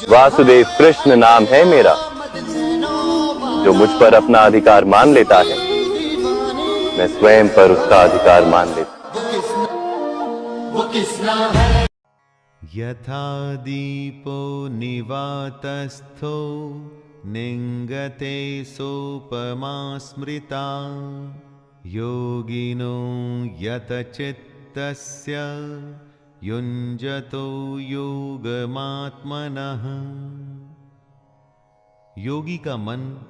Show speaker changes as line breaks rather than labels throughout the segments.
वासुदेव कृष्ण नाम है मेरा। जो मुझ पर अपना अधिकार मान लेता है, मैं स्वयं पर उसका अधिकार मान लेता।
यथा दीपो निवातस्थो निंगते सोपमा स्मृता योगिनो यतचित्तस्य युञ्जतो योगमात्मनः। योगी का मन,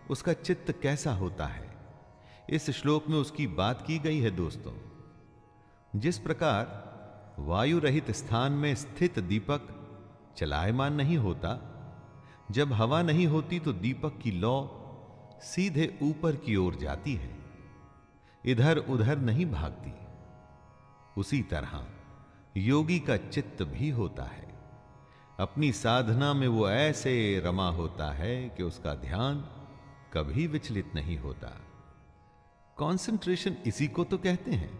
उसका चित्त कैसा होता है, इस श्लोक में उसकी बात की गई है दोस्तों। जिस प्रकार वायु रहित स्थान में स्थित दीपक चलायमान नहीं होता, जब हवा नहीं होती तो दीपक की लौ सीधे ऊपर की ओर जाती है, इधर उधर नहीं भागती। उसी तरह योगी का चित्त भी होता है। अपनी साधना में वो ऐसे रमा होता है कि उसका ध्यान कभी विचलित नहीं होता। कंसंट्रेशन इसी को तो कहते हैं,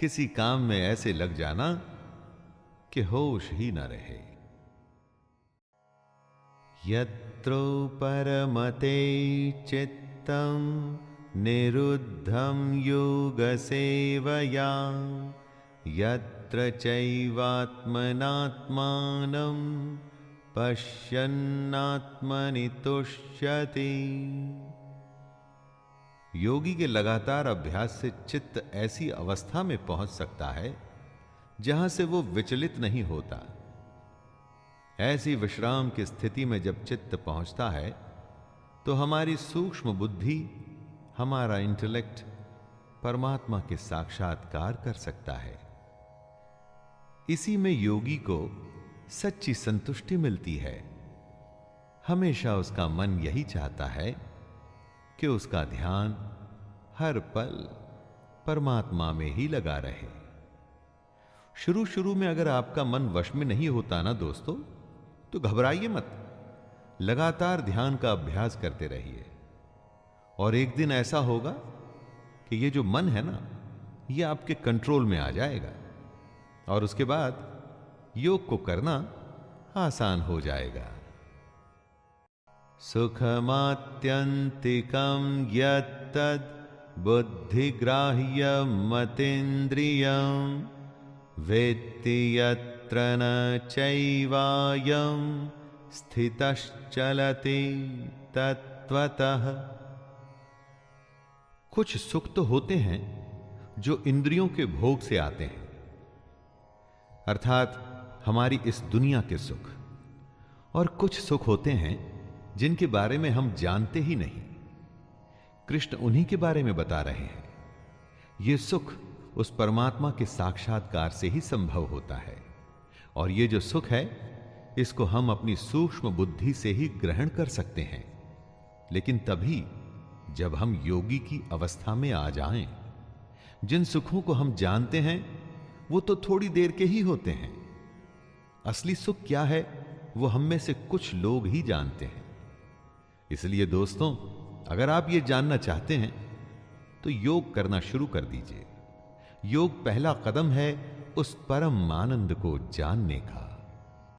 किसी काम में ऐसे लग जाना कि होश ही न रहे। यत्रो परमते चित्तम निरुद्धं योग सेवया यत्र चैवात्मनात्मानं पश्यन्नात्मनि तुष्यति। योगी के लगातार अभ्यास से चित्त ऐसी अवस्था में पहुंच सकता है जहां से वो विचलित नहीं होता। ऐसी विश्राम की स्थिति में जब चित्त पहुंचता है तो हमारी सूक्ष्म बुद्धि, हमारा इंटेलेक्ट परमात्मा के साक्षात्कार कर सकता है। इसी में योगी को सच्ची संतुष्टि मिलती है। हमेशा उसका मन यही चाहता है कि उसका ध्यान हर पल परमात्मा में ही लगा रहे। शुरू शुरू में अगर आपका मन वश में नहीं होता ना दोस्तों, तो घबराइए मत, लगातार ध्यान का अभ्यास करते रहिए। और एक दिन ऐसा होगा कि ये जो मन है ना, ये आपके कंट्रोल में आ जाएगा और उसके बाद योग को करना आसान हो जाएगा। सुखमात्यंतिकं यत्तद् बुद्धिग्राह्यमतीन्द्रियं वेत्ति यत्र न चैवायं स्थितश्चलति तत्त्वतः। कुछ सुख तो होते हैं जो इंद्रियों के भोग से आते हैं, अर्थात हमारी इस दुनिया के सुख, और कुछ सुख होते हैं जिनके बारे में हम जानते ही नहीं। कृष्ण उन्हीं के बारे में बता रहे हैं। यह सुख उस परमात्मा के साक्षात्कार से ही संभव होता है, और यह जो सुख है इसको हम अपनी सूक्ष्म बुद्धि से ही ग्रहण कर सकते हैं, लेकिन तभी जब हम योगी की अवस्था में आ जाएं। जिन सुखों को हम जानते हैं वो तो थोड़ी देर के ही होते हैं। असली सुख क्या है वो हम में से कुछ लोग ही जानते हैं। इसलिए दोस्तों, अगर आप ये जानना चाहते हैं तो योग करना शुरू कर दीजिए। योग पहला कदम है उस परम आनंद को जानने का।